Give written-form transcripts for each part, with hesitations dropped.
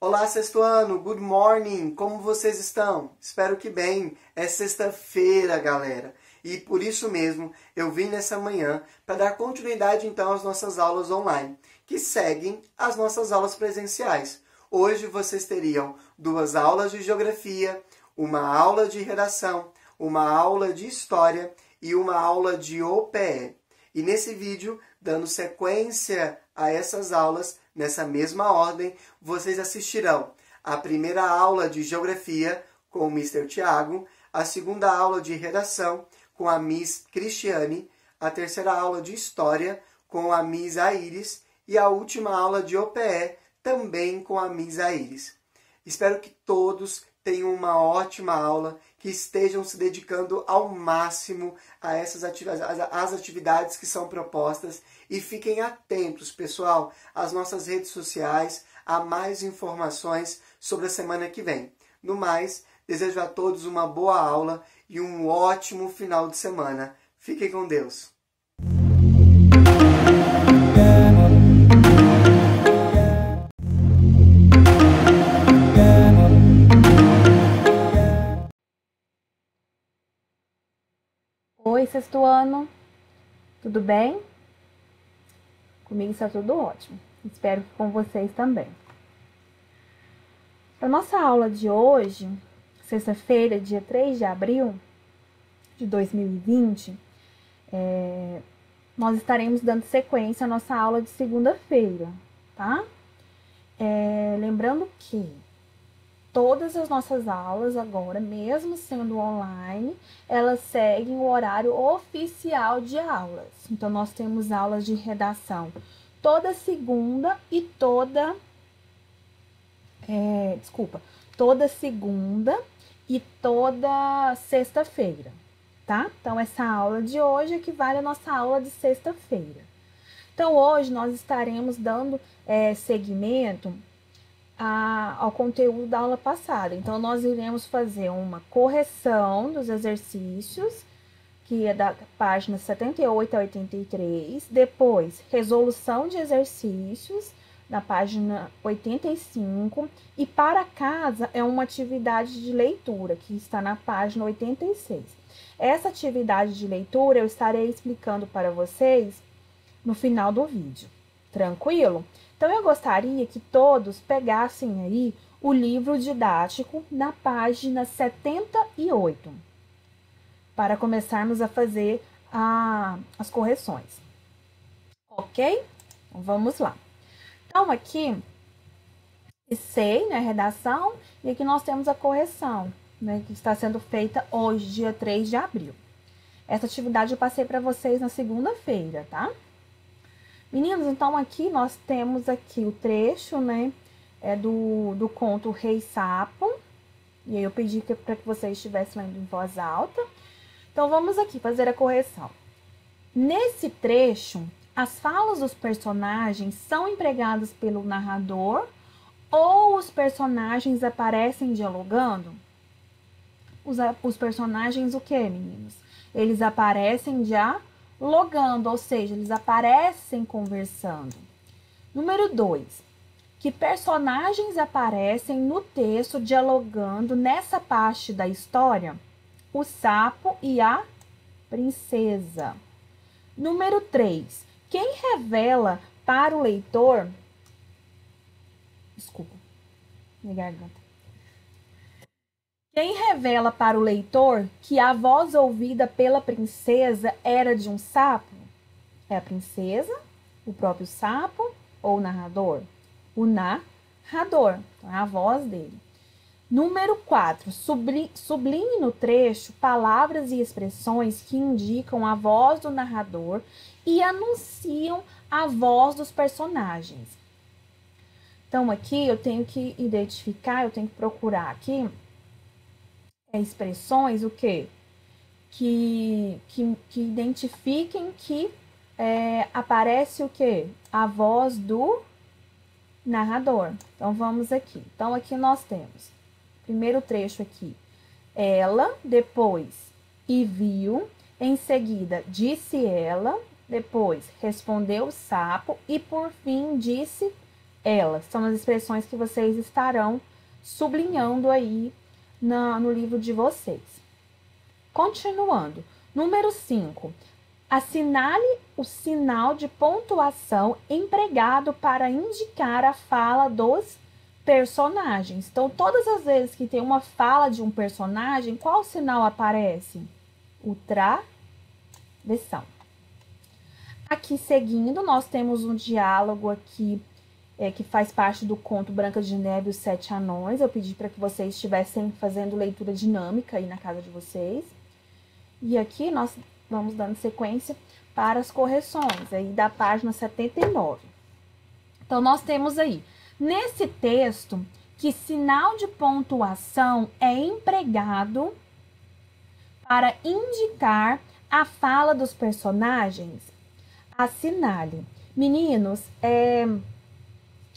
Olá, sexto ano, good morning, como vocês estão? Espero que bem. É sexta-feira, galera. E por isso mesmo, eu vim nessa manhã para dar continuidade então às nossas aulas online, que seguem as nossas aulas presenciais. Hoje vocês teriam 2 aulas de geografia, uma aula de redação, uma aula de história e uma aula de OPE. E nesse vídeo, dando sequência a essas aulas, nessa mesma ordem, vocês assistirão a primeira aula de Geografia com o Mr. Tiago, a segunda aula de Redação com a Miss Cristiane, a terceira aula de História com a Miss Aires e a última aula de OPE também com a Miss Aires. Espero que todos tenham uma ótima aula, que estejam se dedicando ao máximo a essas às atividades que são propostas e fiquem atentos, pessoal, às nossas redes sociais, a mais informações sobre a semana que vem. No mais, desejo a todos uma boa aula e um ótimo final de semana. Fiquem com Deus! Oi, sexto ano, tudo bem? Comigo está tudo ótimo, espero que com vocês também. Para nossa aula de hoje, sexta-feira, dia 3 de abril de 2020, nós estaremos dando sequência à nossa aula de segunda-feira, tá? Lembrando que todas as nossas aulas agora, mesmo sendo online, elas seguem o horário oficial de aulas. Então, nós temos aulas de redação toda segunda e toda segunda e toda sexta-feira, tá? Então, essa aula de hoje equivale à nossa aula de sexta-feira. Então, hoje nós estaremos dando seguimento ao conteúdo da aula passada. Então, nós iremos fazer uma correção dos exercícios, que é da página 78 a 83. Depois, resolução de exercícios, na página 85. E para casa é uma atividade de leitura, que está na página 86. Essa atividade de leitura eu estarei explicando para vocês no final do vídeo. Tranquilo? Então, eu gostaria que todos pegassem aí o livro didático na página 78, para começarmos a fazer as correções. Ok? Então, vamos lá. Então, aqui, sei, né, redação, e aqui nós temos a correção, né, que está sendo feita hoje, dia 3 de abril. Essa atividade eu passei para vocês na segunda-feira, tá? Meninos, então aqui nós temos aqui o trecho, né, do conto Rei Sapo. E aí eu pedi para que vocês estivessem lendo em voz alta. Então, vamos aqui fazer a correção. Nesse trecho, as falas dos personagens são empregadas pelo narrador ou os personagens aparecem dialogando? Os personagens o quê, meninos? Eles aparecem dialogando, ou seja, eles aparecem conversando. Número 2. Que personagens aparecem no texto dialogando nessa parte da história? O sapo e a princesa. Número 3. Quem revela para o leitor... Desculpa, minha garganta. Quem revela para o leitor que a voz ouvida pela princesa era de um sapo? É a princesa, o próprio sapo ou o narrador? O narrador, então é a voz dele. Número 4. Sublinhe no trecho palavras e expressões que indicam a voz do narrador e anunciam a voz dos personagens. Então, aqui eu tenho que identificar, eu tenho que procurar aqui expressões, o quê? Que identifiquem que aparece o quê? A voz do narrador. Então, vamos aqui. Então, aqui nós temos, primeiro trecho aqui, ela, depois, e viu, em seguida, disse ela, depois, respondeu o sapo, e por fim, disse elas. São as expressões que vocês estarão sublinhando aí no livro de vocês. Continuando. Número 5. Assinale o sinal de pontuação empregado para indicar a fala dos personagens. Então, todas as vezes que tem uma fala de um personagem, qual sinal aparece? O travessão. Aqui seguindo, nós temos um diálogo aqui que faz parte do conto Branca de Neve e os Sete Anões. Eu pedi para que vocês estivessem fazendo leitura dinâmica aí na casa de vocês. E aqui nós vamos dando sequência para as correções aí da página 79. Então, nós temos aí, nesse texto, que sinal de pontuação é empregado para indicar a fala dos personagens. Assinale. Meninos,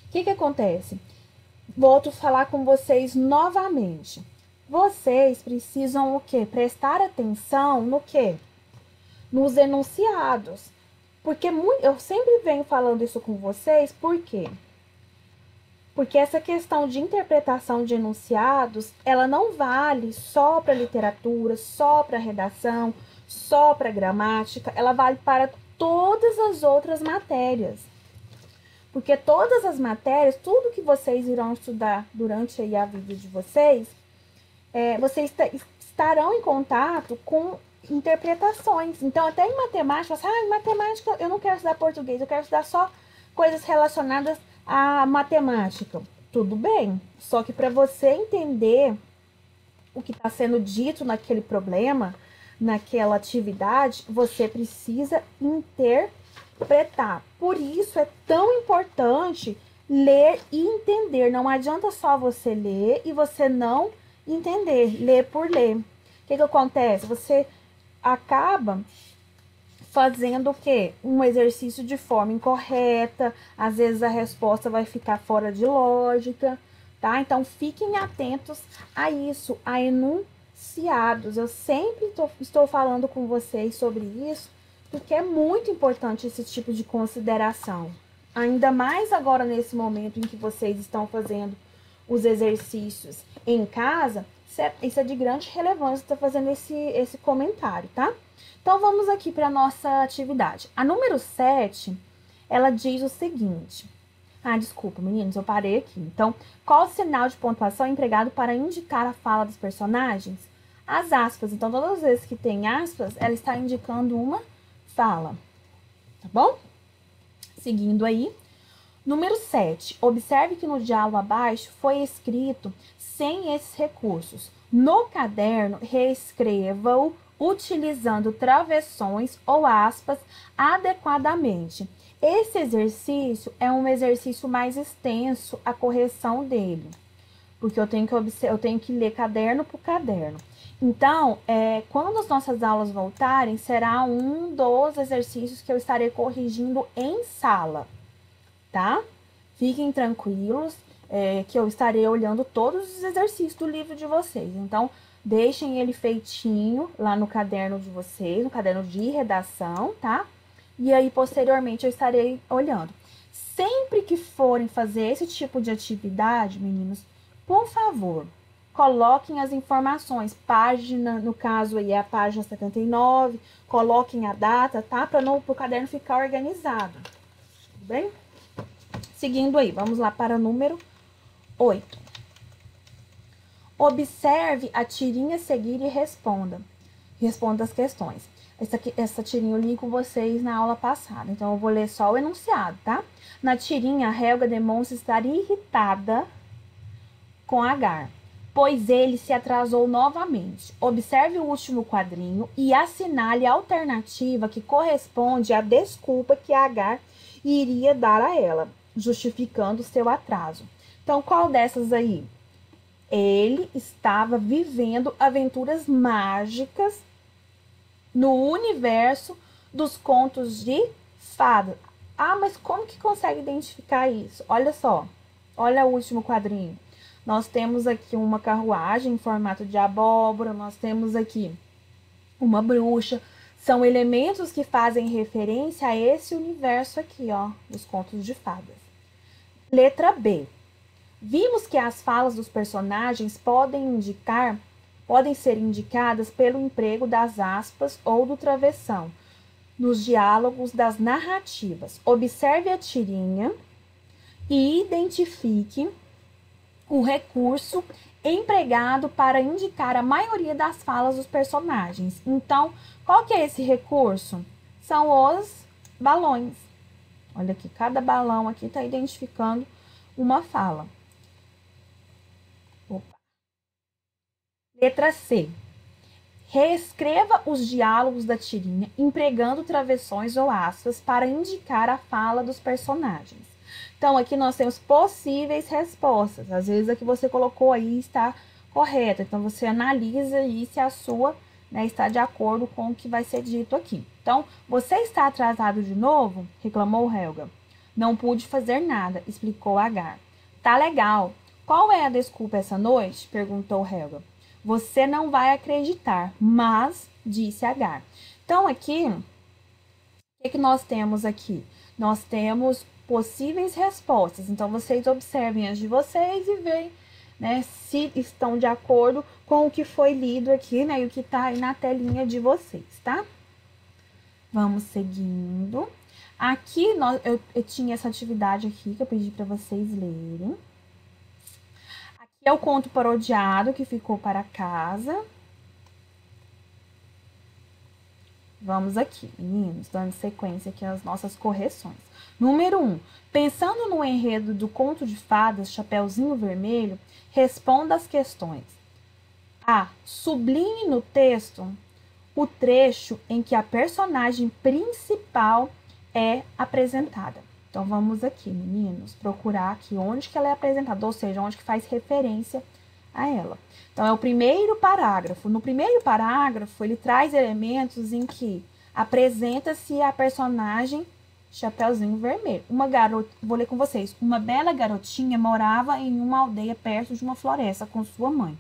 o que acontece? Volto a falar com vocês novamente. Vocês precisam o quê? Prestar atenção no quê? Nos enunciados. Porque eu sempre venho falando isso com vocês, por quê? Porque essa questão de interpretação de enunciados, ela não vale só para literatura, só para redação, só para gramática, ela vale para todas as outras matérias. Porque todas as matérias, tudo que vocês irão estudar durante aí a vida de vocês, vocês estarão em contato com interpretações. Então, até em matemática, em matemática eu não quero estudar português, eu quero estudar só coisas relacionadas à matemática. Tudo bem, só que para você entender o que está sendo dito naquele problema, naquela atividade, você precisa interpretar. Por isso é tão importante ler e entender. Não adianta só você ler e você não entender, ler por ler. O que acontece? Você acaba fazendo o quê? Um exercício de forma incorreta, às vezes a resposta vai ficar fora de lógica, tá? Então, fiquem atentos a isso, a enunciados. Eu sempre estou falando com vocês sobre isso, porque é muito importante esse tipo de consideração. Ainda mais agora nesse momento em que vocês estão fazendo os exercícios em casa, isso é de grande relevância estar fazendo esse comentário, tá? Então, vamos aqui para a nossa atividade. A número 7, ela diz o seguinte. Desculpa, meninos, eu parei aqui. Então, qual o sinal de pontuação é empregado para indicar a fala dos personagens? As aspas. Então, todas as vezes que tem aspas, ela está indicando uma fala. Tá bom? Seguindo aí. Número 7. Observe que no diálogo abaixo foi escrito sem esses recursos. No caderno, reescreva-o utilizando travessões ou aspas adequadamente. Esse exercício é um exercício mais extenso, a correção dele. Porque eu tenho que ler caderno por caderno. Então, quando as nossas aulas voltarem, será um dos exercícios que eu estarei corrigindo em sala, tá? Fiquem tranquilos, que eu estarei olhando todos os exercícios do livro de vocês. Então, deixem ele feitinho lá no caderno de vocês, no caderno de redação, tá? E aí, posteriormente, eu estarei olhando. Sempre que forem fazer esse tipo de atividade, meninos, por favor, coloquem as informações, página, no caso aí é a página 79, coloquem a data, tá? Para o caderno ficar organizado, tudo bem? Seguindo aí, vamos lá para o número 8. Observe a tirinha a seguir e responda. Responda as questões. Essa tirinha eu li com vocês na aula passada, então eu vou ler só o enunciado, tá? Na tirinha, a Helga demonstra estar irritada com Agar, pois ele se atrasou novamente. Observe o último quadrinho e assinale a alternativa que corresponde à desculpa que Agar iria dar a ela, justificando seu atraso. Então, qual dessas aí? Ele estava vivendo aventuras mágicas no universo dos contos de fada. Mas como que consegue identificar isso? Olha só, olha o último quadrinho. Nós temos aqui uma carruagem em formato de abóbora, nós temos aqui uma bruxa. São elementos que fazem referência a esse universo aqui, ó, dos contos de fadas. Letra B. Vimos que as falas dos personagens podem ser indicadas pelo emprego das aspas ou do travessão nos diálogos das narrativas. Observe a tirinha e identifique o recurso empregado para indicar a maioria das falas dos personagens. Então, qual que é esse recurso? São os balões. Olha aqui, cada balão aqui está identificando uma fala. Opa. Letra C. Reescreva os diálogos da tirinha empregando travessões ou aspas para indicar a fala dos personagens. Então, aqui nós temos possíveis respostas. Às vezes, a que você colocou aí está correta. Então, você analisa aí se a sua, né, está de acordo com o que vai ser dito aqui. Então, você está atrasado de novo? Reclamou Helga. Não pude fazer nada, explicou Agar. Tá legal. Qual é a desculpa essa noite? Perguntou Helga. Você não vai acreditar, mas, disse Agar. Então, aqui, o que nós temos aqui? Nós temos possíveis respostas. Então, vocês observem as de vocês e veem, né, se estão de acordo com o que foi lido aqui, né, e o que está aí na telinha de vocês, tá? Vamos seguindo. Aqui, eu tinha essa atividade aqui que eu pedi para vocês lerem. Aqui é o conto parodiado que ficou para casa. Vamos aqui, meninos, dando sequência aqui às nossas correções. Número 1. Pensando no enredo do conto de fadas Chapeuzinho Vermelho, responda as questões. A. Sublinhe no texto o trecho em que a personagem principal é apresentada. Então, vamos aqui, meninos, procurar aqui onde que ela é apresentada, ou seja, onde que faz referência a ela. Então, é o primeiro parágrafo. No primeiro parágrafo, ele traz elementos em que apresenta-se a personagem Chapeuzinho Vermelho. Uma garota, vou ler com vocês. Uma bela garotinha morava em uma aldeia perto de uma floresta com sua mãe.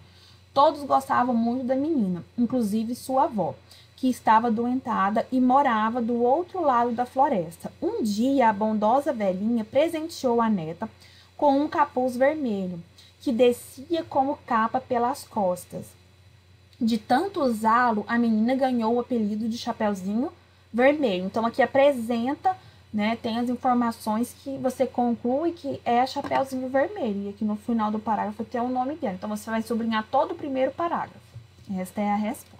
Todos gostavam muito da menina, inclusive sua avó, que estava doentada e morava do outro lado da floresta. Um dia, a bondosa velhinha presenteou a neta com um capuz vermelho, que descia como capa pelas costas. De tanto usá-lo, a menina ganhou o apelido de Chapeuzinho Vermelho. Então, aqui apresenta, né, tem as informações que você conclui que é Chapeuzinho Vermelho. E aqui no final do parágrafo tem o nome dela. Então, você vai sublinhar todo o primeiro parágrafo. Esta é a resposta.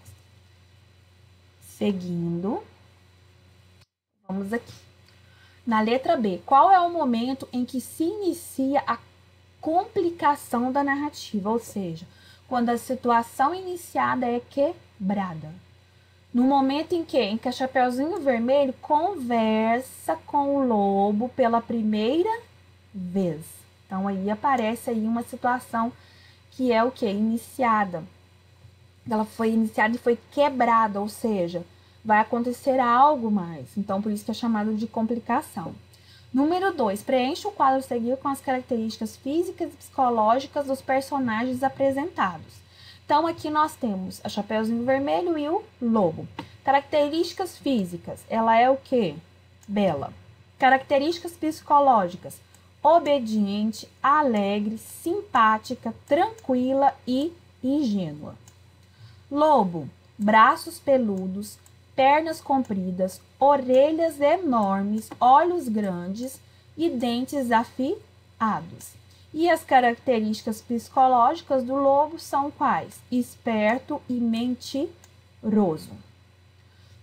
Seguindo, vamos aqui. Na letra B, qual é o momento em que se inicia a complicação da narrativa? Ou seja, quando a situação iniciada é quebrada. No momento em que a Chapeuzinho Vermelho conversa com o lobo pela primeira vez. Então, aí aparece aí uma situação que é o quê? Iniciada. Ela foi iniciada e foi quebrada, ou seja, vai acontecer algo mais. Então, por isso que é chamado de complicação. Número 2. Preencha o quadro a seguir com as características físicas e psicológicas dos personagens apresentados. Então, aqui nós temos a Chapeuzinho Vermelho e o lobo. Características físicas. Ela é o quê? Bela. Características psicológicas. Obediente, alegre, simpática, tranquila e ingênua. Lobo. Braços peludos, pernas compridas, orelhas enormes, olhos grandes e dentes afiados. E as características psicológicas do lobo são quais? Esperto e mentiroso.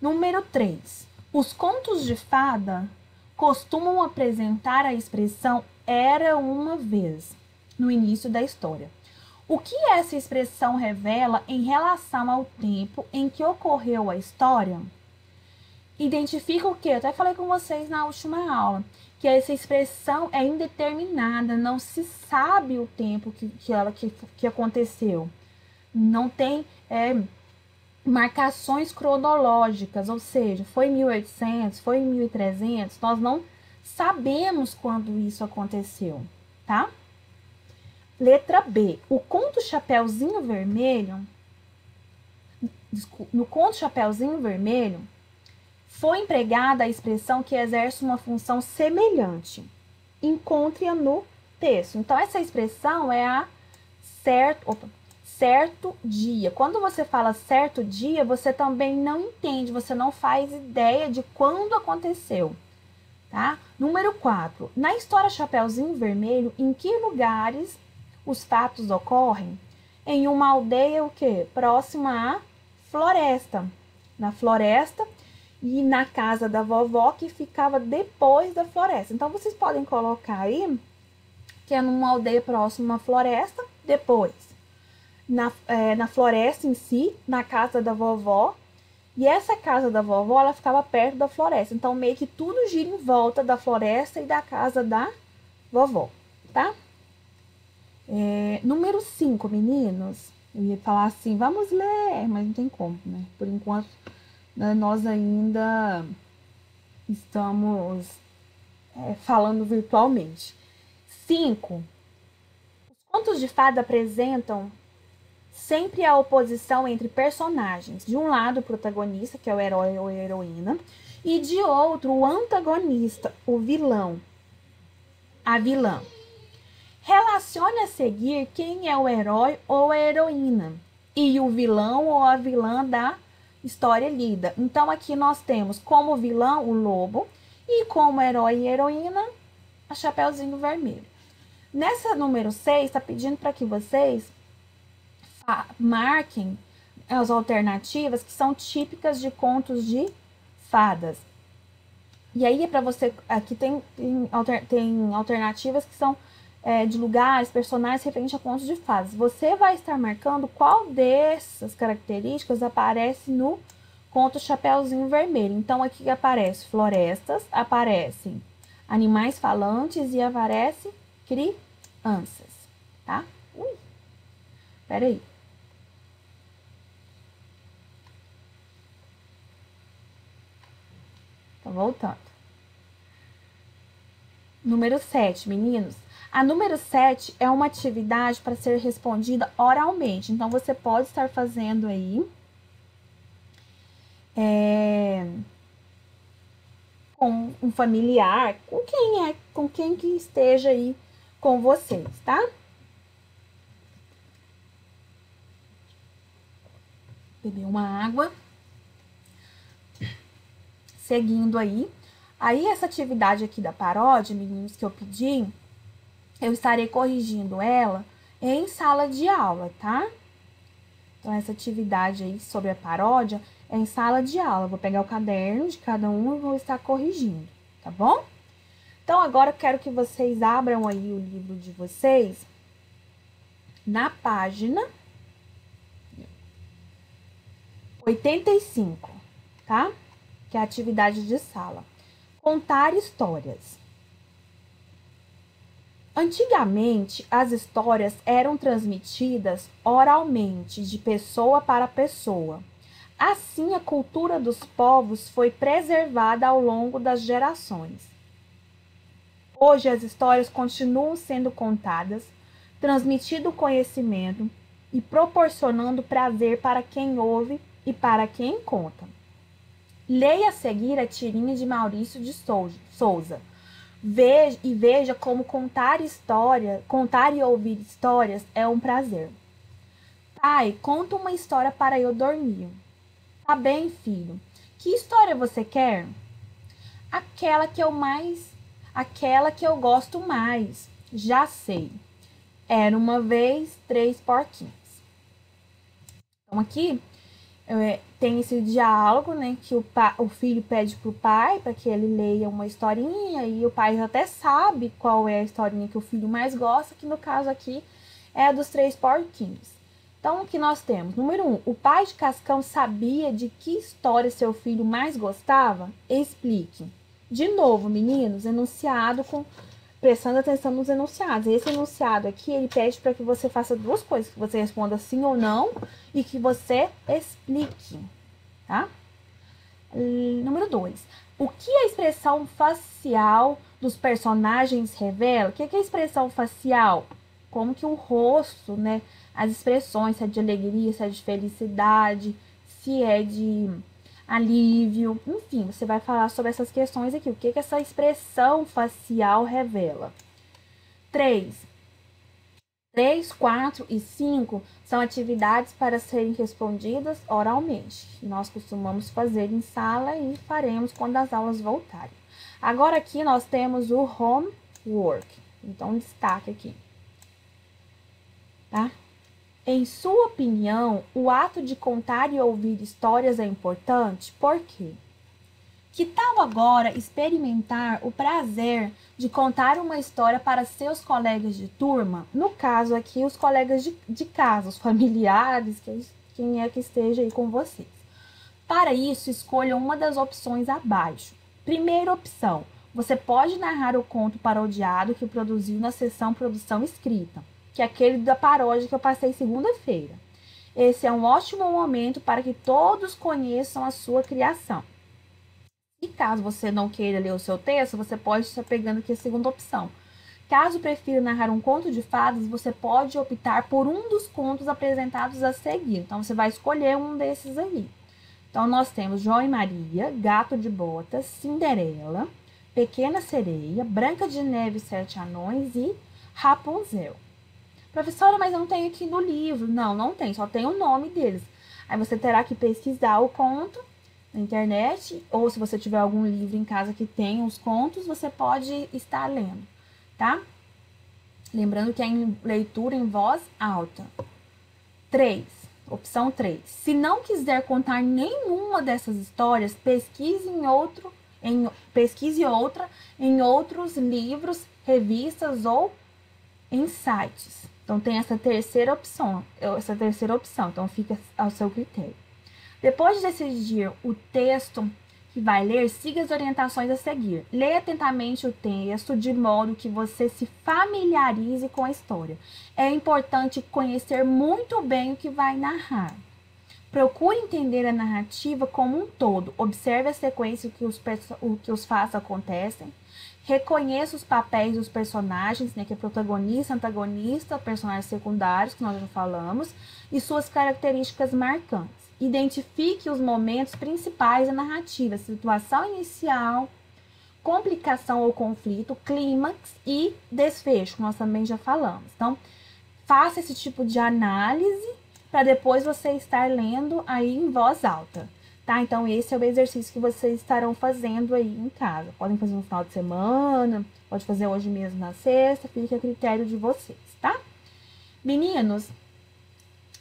Número 3. Os contos de fada costumam apresentar a expressão era uma vez no início da história. O que essa expressão revela em relação ao tempo em que ocorreu a história? Identifica o quê? Eu até falei com vocês na última aula, que essa expressão é indeterminada, não se sabe o tempo que aconteceu. Não tem marcações cronológicas, ou seja, foi em 1800, foi em 1300, nós não sabemos quando isso aconteceu, tá? Letra B. O conto Chapeuzinho Vermelho, no conto Chapeuzinho Vermelho, foi empregada a expressão que exerce uma função semelhante. Encontre-a no texto. Então, essa expressão é a certo dia. Quando você fala certo dia, você também não entende, você não faz ideia de quando aconteceu, tá? Número 4. Na história Chapeuzinho Vermelho, em que lugares os fatos ocorrem? Em uma aldeia, o quê? Próxima à floresta. Na floresta e na casa da vovó, que ficava depois da floresta. Então, vocês podem colocar aí que é numa aldeia próxima à floresta, depois na floresta em si, na casa da vovó. E essa casa da vovó, ela ficava perto da floresta. Então, meio que tudo gira em volta da floresta e da casa da vovó, tá? Número 5, meninos. Eu ia falar assim, vamos ler, mas não tem como, né? Por enquanto, nós ainda estamos falando virtualmente. 5. Os contos de fada apresentam sempre a oposição entre personagens. De um lado, o protagonista, que é o herói ou a heroína, e de outro, o antagonista, o vilão, a vilã. Relacione a seguir quem é o herói ou a heroína e o vilão ou a vilã da história lida. Então, aqui nós temos como vilão o lobo e como herói e heroína a Chapeuzinho Vermelho. Nessa número 6, está pedindo para que vocês marquem as alternativas que são típicas de contos de fadas. E aí é para você, aqui tem alternativas que são de lugares, personagens referentes a contos de fadas. Você vai estar marcando qual dessas características aparece no conto Chapeuzinho Vermelho. Então aqui aparece florestas, aparecem animais falantes e aparece crianças, tá? Peraí. Tô voltando. Número 7, meninos. A número 7 é uma atividade para ser respondida oralmente. Então, você pode estar fazendo aí com um familiar, com quem que esteja aí com vocês, tá? Beber uma água. Seguindo aí. Aí, essa atividade aqui da paródia, meninos, que eu pedi, eu estarei corrigindo ela em sala de aula, tá? Então, essa atividade aí sobre a paródia é em sala de aula. Eu vou pegar o caderno de cada um e vou estar corrigindo, tá bom? Então, agora eu quero que vocês abram aí o livro de vocês na página 85, tá? Que é a atividade de sala. Contar histórias. Antigamente, as histórias eram transmitidas oralmente, de pessoa para pessoa. Assim, a cultura dos povos foi preservada ao longo das gerações. Hoje, as histórias continuam sendo contadas, transmitindo conhecimento e proporcionando prazer para quem ouve e para quem conta. Leia a seguir a tirinha de Maurício de Souza. Veja como contar e ouvir histórias é um prazer. Pai, conta uma história para eu dormir. Tá bem, filho. Que história você quer? Aquela que eu gosto mais. Já sei. Era uma vez 3 porquinhos. Então aqui tem esse diálogo, né, que o filho pede pro pai para que ele leia uma historinha e o pai até sabe qual é a historinha que o filho mais gosta, que no caso aqui é a dos 3 porquinhos. Então, o que nós temos? Número 1, o pai de Cascão sabia de que história seu filho mais gostava? Explique. De novo, meninos, enunciado prestando atenção nos enunciados. Esse enunciado aqui, ele pede para que você faça 2 coisas, que você responda sim ou não e que você explique, tá? Número 2. O que a expressão facial dos personagens revela? O que é a expressão facial? Como que o rosto, né? As expressões, se é de alegria, se é de felicidade, se é de alívio, enfim, você vai falar sobre essas questões aqui. O que essa expressão facial revela? 3. 3, 4 e 5 são atividades para serem respondidas oralmente. Nós costumamos fazer em sala e faremos quando as aulas voltarem. Agora aqui nós temos o homework. Então, destaque aqui. Tá? Em sua opinião, o ato de contar e ouvir histórias é importante? Por quê? Que tal agora experimentar o prazer de contar uma história para seus colegas de turma? No caso aqui, os colegas de casa, os familiares, quem é que esteja aí com vocês. Para isso, escolha uma das opções abaixo. Primeira opção, você pode narrar o conto parodiado que produziu na sessão Produção Escrita, que é aquele da paródia que eu passei segunda-feira. Esse é um ótimo momento para que todos conheçam a sua criação. E caso você não queira ler o seu texto, você pode estar pegando aqui a segunda opção. Caso prefira narrar um conto de fadas, você pode optar por um dos contos apresentados a seguir. Então, você vai escolher um desses aí. Então, nós temos João e Maria, Gato de Botas, Cinderela, Pequena Sereia, Branca de Neve e 7 Anões e Rapunzel. Professora, mas não tem aqui no livro. Não, não tem, só tem o nome deles. Aí você terá que pesquisar o conto na internet, ou se você tiver algum livro em casa que tenha os contos, você pode estar lendo, tá? Lembrando que é em leitura em voz alta. 3. Opção 3. Se não quiser contar nenhuma dessas histórias, pesquise outra em outros livros, revistas ou em sites. Então, tem essa terceira opção. Então, fica ao seu critério. Depois de decidir o texto que vai ler, siga as orientações a seguir. Leia atentamente o texto de modo que você se familiarize com a história. É importante conhecer muito bem o que vai narrar. Procure entender a narrativa como um todo. Observe a sequência que os fatos acontecem. Reconheça os papéis dos personagens, né, que é protagonista, antagonista, personagens secundários, que nós já falamos, e suas características marcantes. Identifique os momentos principais da narrativa, situação inicial, complicação ou conflito, clímax e desfecho, que nós também já falamos. Então, faça esse tipo de análise para depois você estar lendo aí em voz alta, tá? Então, esse é o exercício que vocês estarão fazendo aí em casa. Podem fazer no final de semana, pode fazer hoje mesmo na sexta, fica a critério de vocês, tá? Meninos,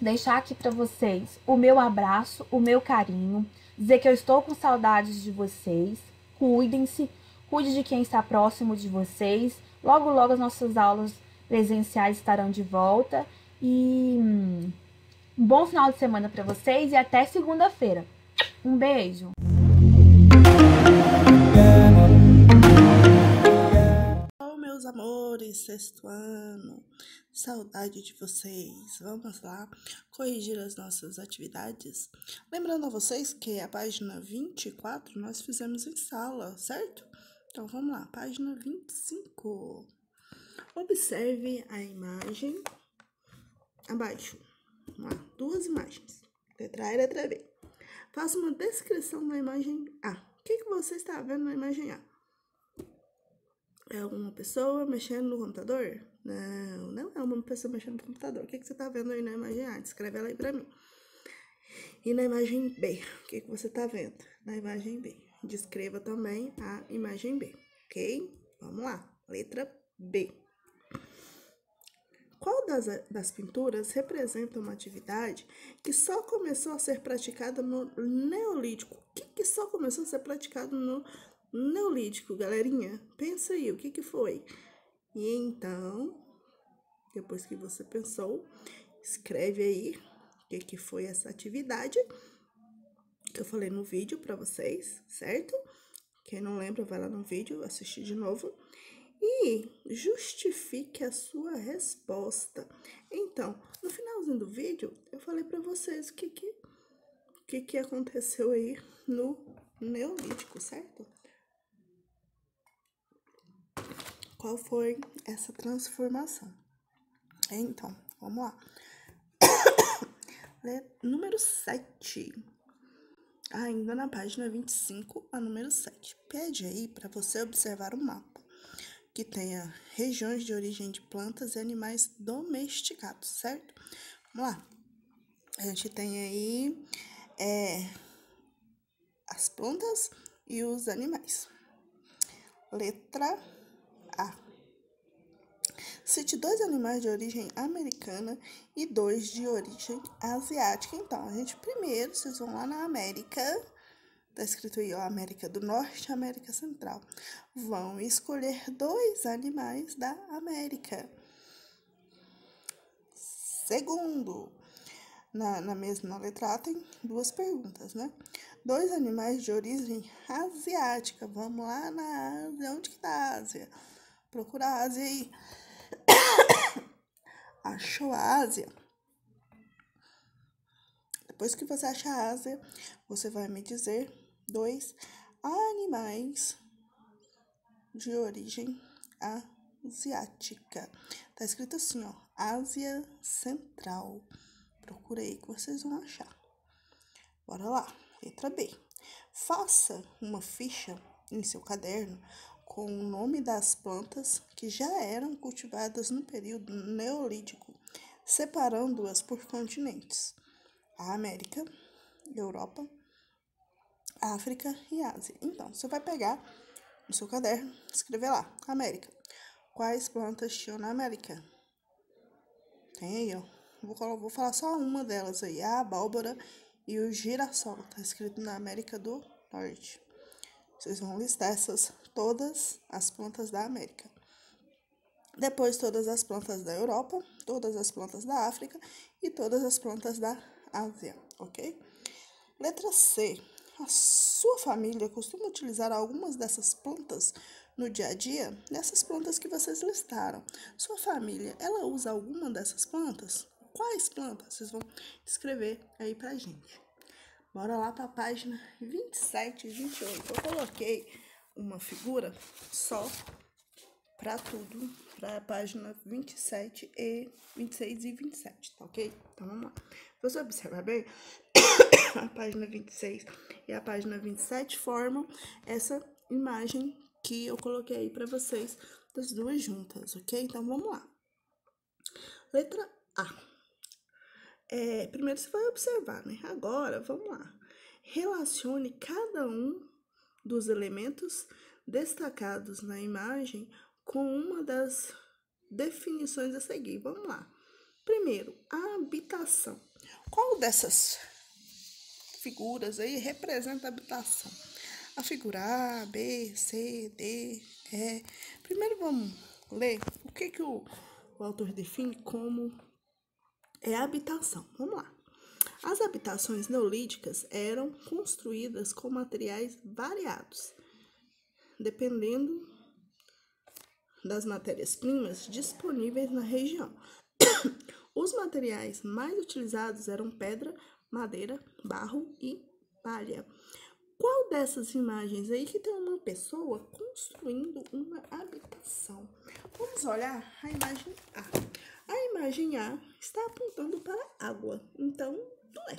deixar aqui para vocês o meu abraço, o meu carinho, dizer que eu estou com saudades de vocês. Cuidem-se, cuide de quem está próximo de vocês. Logo, logo as nossas aulas presenciais estarão de volta. E um bom final de semana para vocês e até segunda-feira. Um beijo! Meus amores, sexto ano, saudade de vocês. Vamos lá corrigir as nossas atividades. Lembrando a vocês que a página 24 nós fizemos em sala, certo? Então vamos lá, página 25. Observe a imagem abaixo. Vamos lá, duas imagens, letra A e letra B. Faça uma descrição da imagem A. O que você está vendo na imagem A? É uma pessoa mexendo no computador? Não, não é uma pessoa mexendo no computador. O que você tá vendo aí na imagem A? Descreve ela aí pra mim. E na imagem B, o que você tá vendo? Na imagem B. Descreva também a imagem B, ok? Vamos lá. Letra B. Qual das pinturas representa uma atividade que só começou a ser praticada no Neolítico? O que só começou a ser praticado no Neolítico, galerinha? Pensa aí, o que foi? E então, depois que você pensou, escreve aí o que foi essa atividade que eu falei no vídeo para vocês, certo? Quem não lembra, vai lá no vídeo, assistir de novo. E justifique a sua resposta. Então, no finalzinho do vídeo, eu falei para vocês o que aconteceu aí no Neolítico, certo? Qual foi essa transformação? Então, vamos lá. Número 7. Ainda na página 25, a número 7. Pede aí para você observar o mapa. que tenha regiões de origem de plantas e animais domesticados, certo? Vamos lá. A gente tem aí as plantas e os animais. Letra A. Cite 2 animais de origem americana e 2 de origem asiática. Então, primeiro, vocês vão lá na América, tá escrito aí, ó, América do Norte e América Central. Vão escolher 2 animais da América. Segundo, na mesma letra A tem 2 perguntas, né? 2 animais de origem asiática. Vamos lá na Ásia. Onde que tá a Ásia? Procura a Ásia aí. Achou a Ásia? Depois que você achar a Ásia, você vai me dizer 2 animais de origem asiática. Tá escrito assim, ó, Ásia Central. Procura aí que vocês vão achar. Bora lá. Letra B. Faça uma ficha em seu caderno com o nome das plantas que já eram cultivadas no período neolítico, separando-as por continentes: a América, Europa, África e Ásia. Então, você vai pegar no seu caderno, escrever lá, América. Quais plantas tinham na América? Tem aí, ó. Vou falar só uma delas aí, a abóbora e o girassol. Tá escrito na América do Norte. Vocês vão listar todas as plantas da América. Depois, todas as plantas da Europa, todas as plantas da África e todas as plantas da Ásia, ok? Letra C. A sua família costuma utilizar algumas dessas plantas no dia a dia? Dessas plantas que vocês listaram. Sua família, ela usa alguma dessas plantas? Quais plantas? Vocês vão escrever aí pra gente. Bora lá para a página 27 e 28. Eu coloquei uma figura só para tudo, para a página 27 e 26 e 27, tá ok? Então vamos lá. Você observa bem, a página 26 e a página 27 formam essa imagem que eu coloquei aí para vocês, das duas juntas, ok? Então vamos lá. Letra A. Primeiro você vai observar, né? Agora, vamos lá. Relacione cada um dos elementos destacados na imagem com uma das definições a seguir. Vamos lá. Primeiro, a habitação. Qual dessas figuras aí representa a habitação? A figura A, B, C, D, E. Primeiro vamos ler o que o autor define como habitação. Vamos lá. As habitações neolíticas eram construídas com materiais variados, dependendo das matérias-primas disponíveis na região. Os materiais mais utilizados eram pedra, madeira, barro e palha. Qual dessas imagens aí que tem uma pessoa construindo uma habitação? Vamos olhar a imagem A. A imagem A está apontando para água, então não é.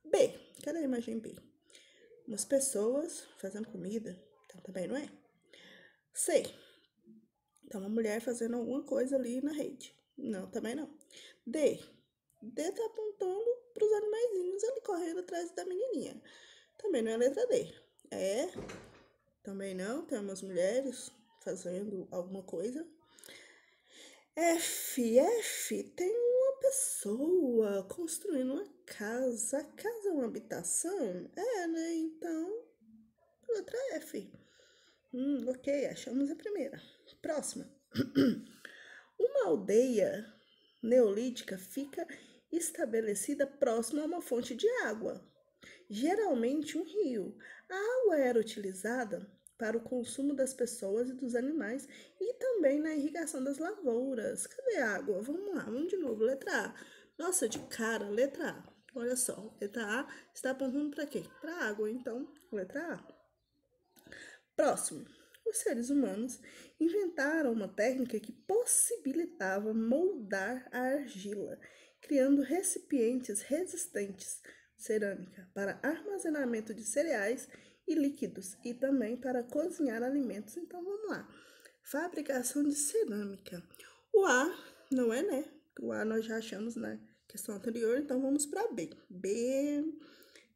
B. Cadê a imagem B? Umas pessoas fazendo comida, então também não é. C. Então uma mulher fazendo alguma coisa ali na rede. Não, também não. D. D está apontando para os animaizinhos ali correndo atrás da menininha. Também não é a letra D. Também não. Tem umas mulheres fazendo alguma coisa. F. Tem uma pessoa construindo uma casa. A casa é uma habitação? Né? Então, letra F. Ok, achamos a primeira. Próxima. Uma aldeia neolítica fica estabelecida próxima a uma fonte de água, geralmente um rio. A água era utilizada para o consumo das pessoas e dos animais e também na irrigação das lavouras. Cadê a água? Vamos lá, vamos de novo. Letra A. Nossa, de cara, letra A. Olha só, letra A está apontando para quê? Para água, então, letra A. Próximo. Os seres humanos inventaram uma técnica que possibilitava moldar a argila, criando recipientes resistentes, cerâmica, para armazenamento de cereais e líquidos e também para cozinhar alimentos. Então, vamos lá. Fabricação de cerâmica. O A não é, né? O A nós já achamos na questão anterior, então vamos para B. B,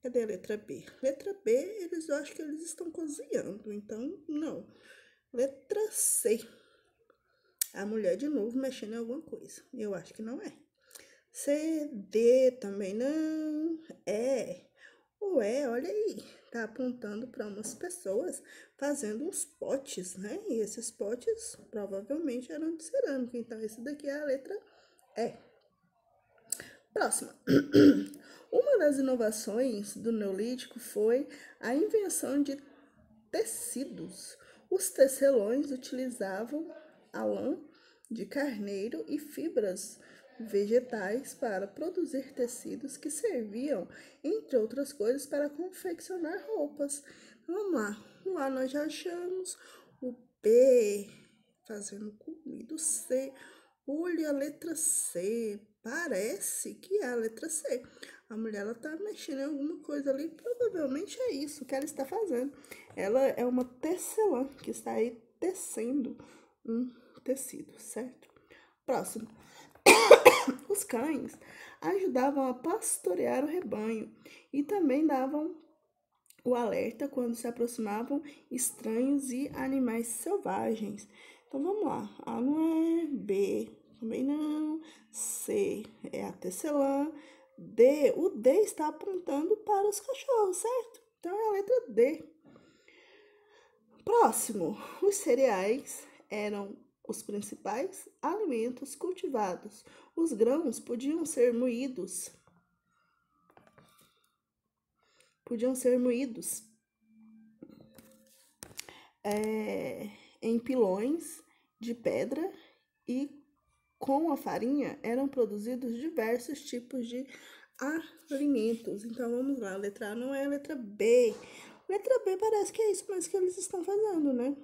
cadê a letra B? Letra B, eu acho que eles estão cozinhando, então não. Letra C. A mulher de novo mexendo em alguma coisa. Eu acho que não é. C, D também não. É. O E, olha aí, tá apontando para umas pessoas fazendo uns potes, né? E esses potes provavelmente eram de cerâmica. Então, esse daqui é a letra E. Próxima. Uma das inovações do Neolítico foi a invenção de tecidos. Os tecelões utilizavam a lã de carneiro e fibras vegetais para produzir tecidos que serviam, entre outras coisas, para confeccionar roupas. Vamos lá. Lá nós já achamos o B fazendo comida, o C. Olha a letra C. Parece que é a letra C. A mulher ela tá mexendo em alguma coisa ali. Provavelmente é isso que ela está fazendo. Ela é uma tecelã que está aí tecendo um tecido, certo? Próximo. Os cães ajudavam a pastorear o rebanho e também davam o alerta quando se aproximavam estranhos e animais selvagens. Então vamos lá. A não é, B também não, C é a tecelã, D, o D está apontando para os cachorros, certo? Então é a letra D. Próximo, os cereais eram os principais alimentos cultivados. Os grãos podiam ser moídos em pilões de pedra e com a farinha eram produzidos diversos tipos de alimentos. Então vamos lá, a letra A não é a letra B. Letra B parece que é isso mesmo que eles estão fazendo, né?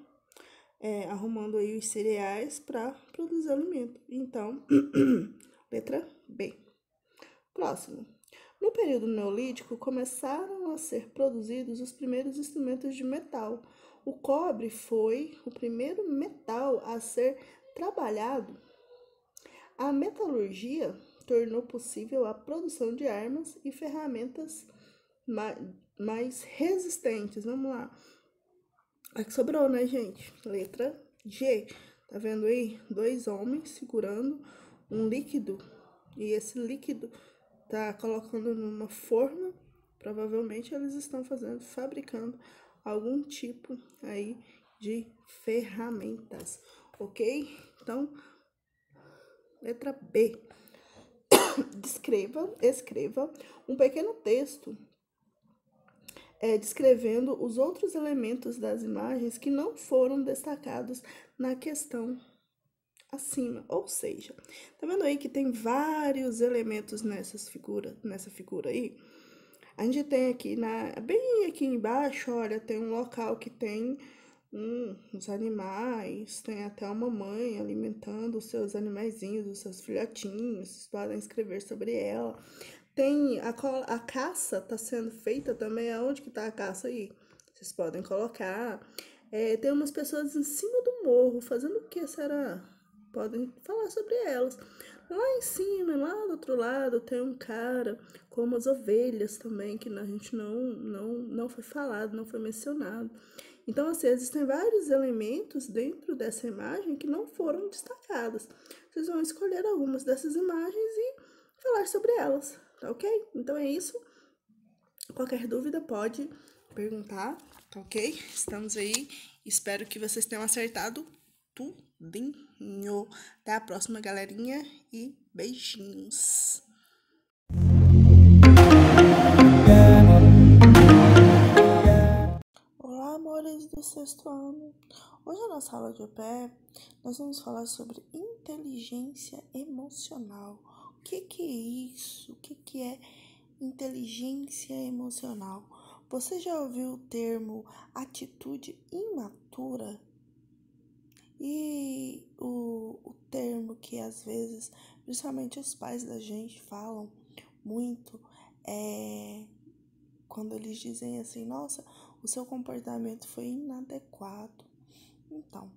Arrumando aí os cereais para produzir alimento. Então, letra B. Próximo. No período neolítico, começaram a ser produzidos os primeiros instrumentos de metal. O cobre foi o primeiro metal a ser trabalhado. A metalurgia tornou possível a produção de armas e ferramentas mais resistentes. Vamos lá. Aqui sobrou, né, gente? Letra G. Tá vendo aí? 2 homens segurando um líquido. E esse líquido tá colocando numa forma. Provavelmente eles estão fabricando algum tipo aí de ferramentas, ok? Então, letra B. Escreva um pequeno texto descrevendo os outros elementos das imagens que não foram destacados na questão acima. Ou seja, tá vendo aí que tem vários elementos nessa figura aí? A gente tem aqui, bem aqui embaixo, olha, tem um local que tem uns animais, tem até uma mãe alimentando os seus animaizinhos, os seus filhotinhos, vocês podem escrever sobre ela. Tem a caça tá sendo feita também, aonde que tá a caça aí? Vocês podem colocar. Tem umas pessoas em cima do morro, fazendo o que será? Podem falar sobre elas. Lá em cima, lá do outro lado, tem um cara com umas ovelhas também, que a gente não foi falado, não foi mencionado. Então, assim, existem vários elementos dentro dessa imagem que não foram destacados. Vocês vão escolher algumas dessas imagens e falar sobre elas, tá ok? Então é isso. Qualquer dúvida pode perguntar, tá ok? Estamos aí. Espero que vocês tenham acertado tudinho. Até a próxima, galerinha, e beijinhos. Olá, amores do sexto ano. Hoje na sala de OPE, nós vamos falar sobre inteligência emocional. O que é isso? O que é inteligência emocional? Você já ouviu o termo atitude imatura? E o termo que às vezes, principalmente os pais da gente falam muito quando eles dizem assim, nossa, o seu comportamento foi inadequado. Então,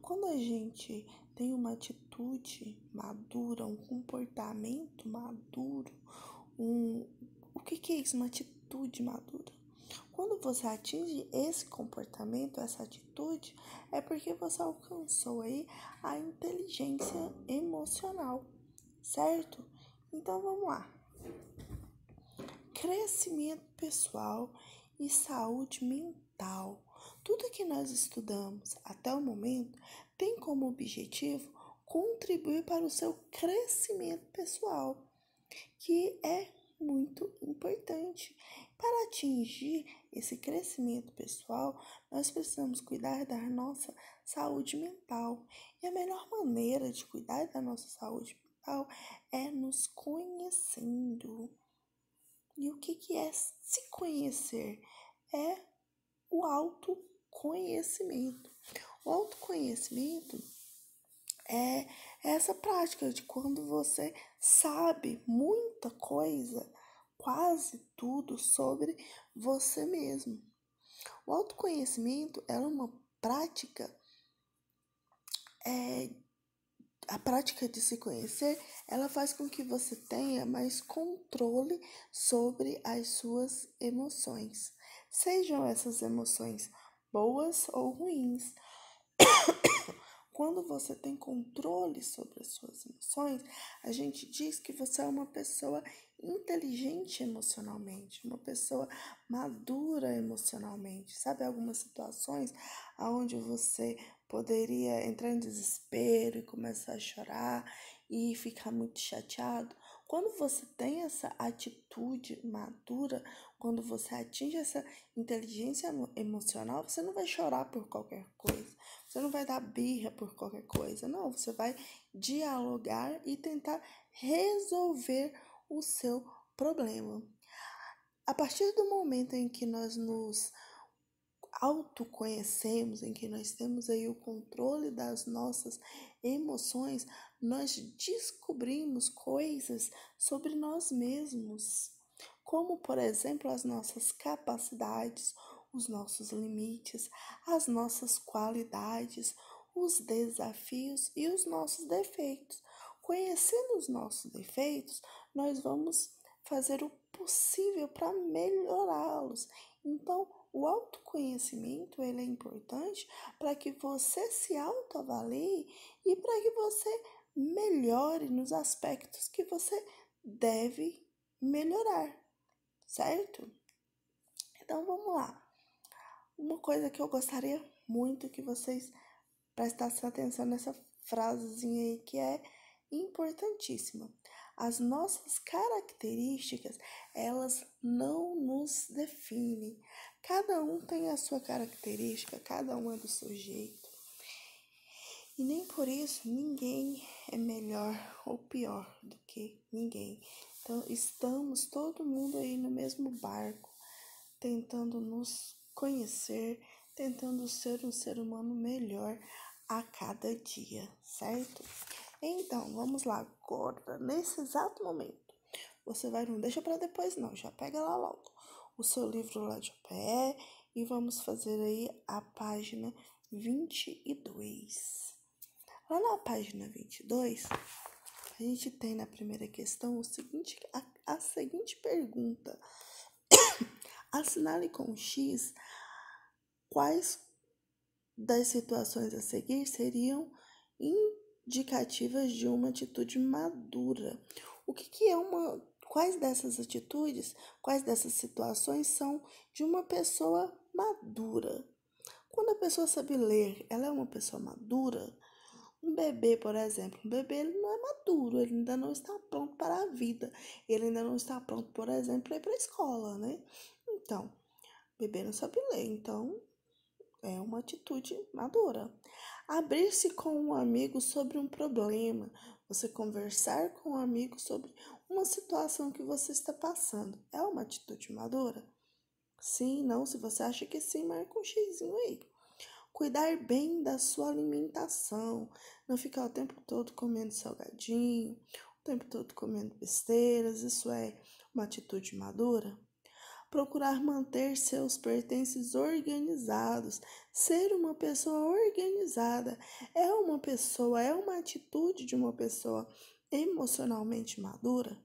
quando a gente tem uma atitude madura, um comportamento maduro, o que é isso? Uma atitude madura. Quando você atinge esse comportamento, essa atitude, é porque você alcançou aí a inteligência emocional, certo? Então vamos lá. Crescimento pessoal e saúde mental. Tudo que nós estudamos até o momento tem como objetivo contribuir para o seu crescimento pessoal, que é muito importante. Para atingir esse crescimento pessoal, nós precisamos cuidar da nossa saúde mental. E a melhor maneira de cuidar da nossa saúde mental é nos conhecendo. E o que é se conhecer? É o autoconhecimento. O autoconhecimento é essa prática de quando você sabe muita coisa, quase tudo sobre você mesmo. O autoconhecimento é uma prática, a prática de se conhecer, ela faz com que você tenha mais controle sobre as suas emoções, sejam essas emoções boas ou ruins. Quando você tem controle sobre as suas emoções, a gente diz que você é uma pessoa inteligente emocionalmente, uma pessoa madura emocionalmente. Sabe algumas situações onde você poderia entrar em desespero e começar a chorar e ficar muito chateado? Quando você tem essa atitude madura, quando você atinge essa inteligência emocional, você não vai chorar por qualquer coisa. Você não vai dar birra por qualquer coisa, não. Você vai dialogar e tentar resolver o seu problema. A partir do momento em que nós nos autoconhecemos, em que nós temos aí o controle das nossas emoções, nós descobrimos coisas sobre nós mesmos, como, por exemplo, as nossas capacidades, os nossos limites, as nossas qualidades, os desafios e os nossos defeitos. Conhecendo os nossos defeitos, nós vamos fazer o possível para melhorá-los. Então, o autoconhecimento ele é importante para que você se autoavalie e para que você melhore nos aspectos que você deve melhorar, certo? Então, vamos lá. Uma coisa que eu gostaria muito que vocês prestassem atenção nessa frasezinha aí, que é importantíssima. As nossas características, elas não nos definem. Cada um tem a sua característica, cada um é do seu jeito. E nem por isso ninguém é melhor ou pior do que ninguém. Então, estamos todo mundo aí no mesmo barco, tentando nos conhecer, tentando ser um ser humano melhor a cada dia, certo? Então, vamos lá agora, nesse exato momento. Você vai, não deixa para depois não, já pega lá logo o seu livro lá de pé e vamos fazer aí a página 22. Lá na página 22, a gente tem na primeira questão a seguinte pergunta. Assinale com X quais das situações a seguir seriam indicativas de uma atitude madura. Quais dessas atitudes, quais dessas situações são de uma pessoa madura? Quando a pessoa sabe ler, ela é uma pessoa madura? Um bebê, por exemplo, ele não é maduro, ele ainda não está pronto para a vida. Ele ainda não está pronto, por exemplo, para ir para a escola, né? Então, o bebê não sabe ler, então é uma atitude madura. Abrir-se com um amigo sobre um problema, você conversar com um amigo sobre uma situação que você está passando, é uma atitude madura? Sim, não, se você acha que sim, marca um xizinho aí. Cuidar bem da sua alimentação, não ficar o tempo todo comendo salgadinho, o tempo todo comendo besteiras, isso é uma atitude madura? procurar manter seus pertences organizados. Ser uma pessoa organizada é uma atitude de uma pessoa emocionalmente madura.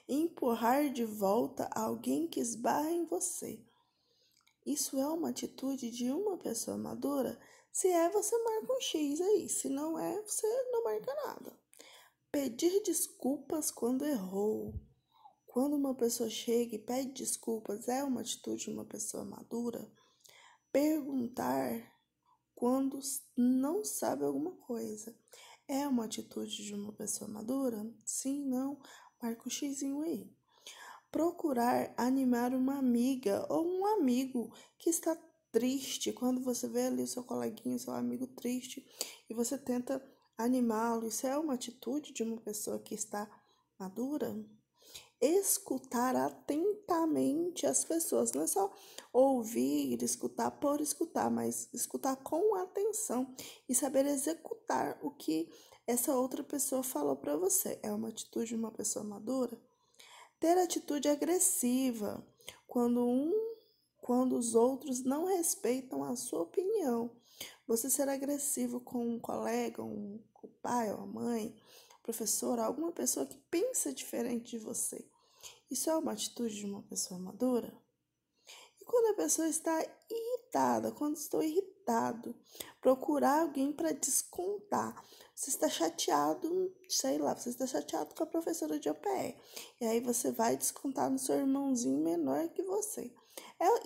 Empurrar de volta alguém que esbarra em você. Isso é uma atitude de uma pessoa madura? Se é, você marca um X aí. Se não é, você não marca nada. Pedir desculpas quando errou. Quando uma pessoa chega e pede desculpas, é uma atitude de uma pessoa madura? Perguntar quando não sabe alguma coisa é uma atitude de uma pessoa madura? Sim, não? Marca o xizinho aí. Procurar animar uma amiga ou um amigo que está triste. Quando você vê ali o seu coleguinha, seu amigo triste, e você tenta animá-lo, isso é uma atitude de uma pessoa que está madura? Escutar atentamente as pessoas, não é só ouvir, escutar por escutar, mas escutar com atenção e saber executar o que essa outra pessoa falou para você. É uma atitude de uma pessoa madura? Ter atitude agressiva quando os outros não respeitam a sua opinião. Você ser agressivo com um colega, o pai ou a mãe, professor, alguma pessoa que pensa diferente de você. Isso é uma atitude de uma pessoa madura? E quando a pessoa está irritada, quando estou irritado, procurar alguém para descontar. Você está chateado, sei lá, você está chateado com a professora de OPE. E aí você vai descontar no seu irmãozinho menor que você.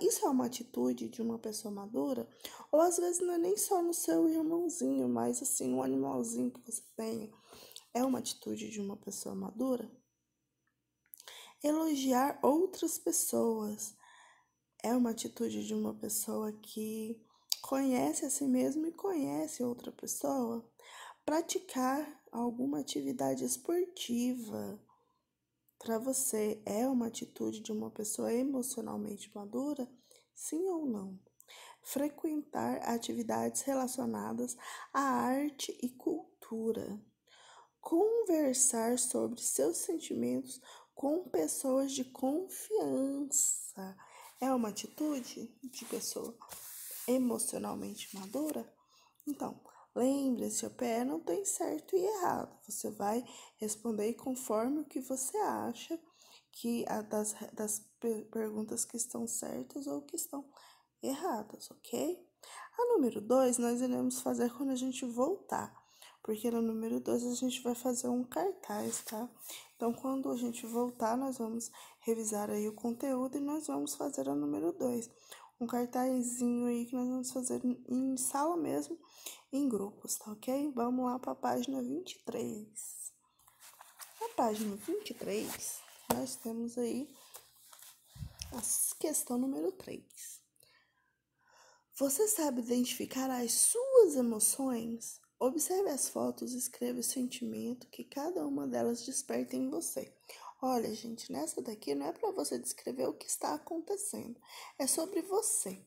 Isso é uma atitude de uma pessoa madura? Ou às vezes não é nem só no seu irmãozinho, mas assim, um animalzinho que você tenha. É uma atitude de uma pessoa madura? Elogiar outras pessoas é uma atitude de uma pessoa que conhece a si mesmo e conhece outra pessoa. Praticar alguma atividade esportiva para você é uma atitude de uma pessoa emocionalmente madura? Sim ou não? Frequentar atividades relacionadas à arte e cultura. Conversar sobre seus sentimentos com pessoas de confiança é uma atitude de pessoa emocionalmente madura? Então, lembre-se, o PE não tem certo e errado. Você vai responder conforme o que você acha que das perguntas que estão certas ou que estão erradas, ok? A número 2 nós iremos fazer quando a gente voltar, porque no número 2 a gente vai fazer um cartaz, tá? Então, quando a gente voltar, nós vamos revisar aí o conteúdo e nós vamos fazer a número 2. Um cartazinho aí que nós vamos fazer em sala mesmo, em grupos, tá ok? Vamos lá para a página 23. Na página 23, nós temos aí a questão número 3. Você sabe identificar as suas emoções? Observe as fotos e escreva o sentimento que cada uma delas desperta em você. Olha, gente, nessa daqui não é para você descrever o que está acontecendo, é sobre você.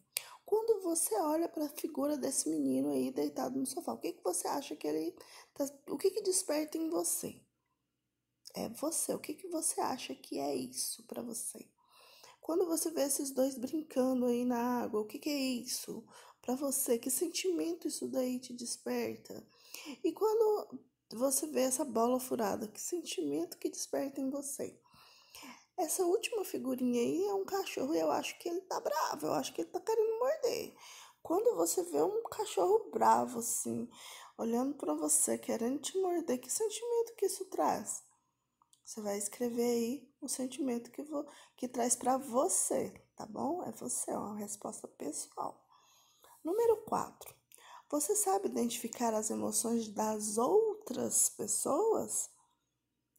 Quando você olha para a figura desse menino aí deitado no sofá, o que você acha que ele o que desperta em você? É você. O que você acha que é isso para você? Quando você vê esses dois brincando aí na água, o que é isso para você? Que sentimento isso daí te desperta? E quando você vê essa bola furada, que sentimento que desperta em você? Essa última figurinha aí é um cachorro e eu acho que ele tá bravo, eu acho que ele tá querendo morder. Quando você vê um cachorro bravo assim, olhando para você, querendo te morder, que sentimento que isso traz? Você vai escrever aí o sentimento que traz para você, tá bom? É você, é uma resposta pessoal. Número 4. Você sabe identificar as emoções das outras pessoas?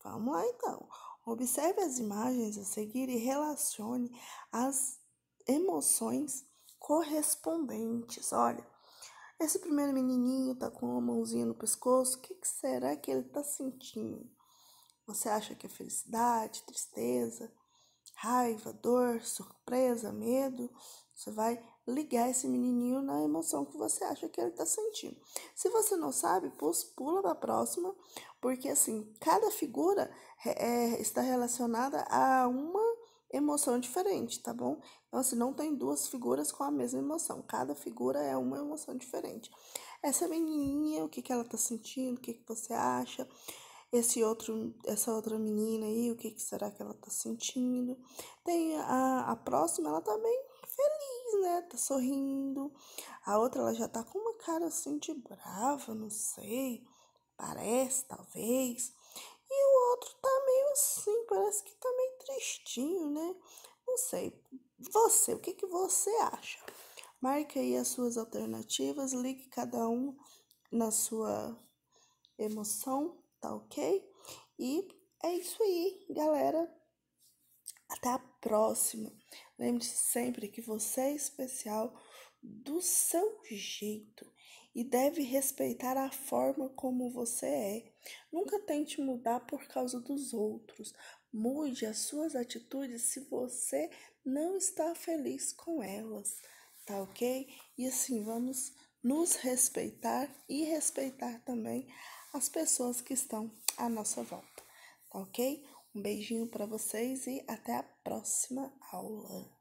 Vamos lá então. Observe as imagens a seguir e relacione as emoções correspondentes. Olha, esse primeiro menininho tá com uma mãozinha no pescoço. O que será que ele tá sentindo? Você acha que é felicidade, tristeza, raiva, dor, surpresa, medo? Você vai ligar esse menininho na emoção que você acha que ele está sentindo. Se você não sabe, pula para a próxima, porque assim, cada figura está relacionada a uma emoção diferente, tá bom? Então, assim, não tem duas figuras com a mesma emoção. Cada figura é uma emoção diferente. Essa menininha, o que que ela tá sentindo? O que que você acha? Essa outra menina aí, o que que será que ela tá sentindo? Tem a próxima, ela tá bem feliz, né? Tá sorrindo. A outra, ela já tá com uma cara assim de brava, não sei. Parece, talvez. E o outro tá meio assim, parece que tá meio tristinho, né? Não sei. Você, o que que você acha? Marque aí as suas alternativas, ligue cada um na sua emoção, tá ok? E é isso aí, galera. Até a próxima. Lembre-se sempre que você é especial do seu jeito e deve respeitar a forma como você é. Nunca tente mudar por causa dos outros. Mude as suas atitudes se você não está feliz com elas, tá ok? E assim, vamos nos respeitar e respeitar também as pessoas que estão à nossa volta, tá ok? Um beijinho para vocês e até a próxima aula.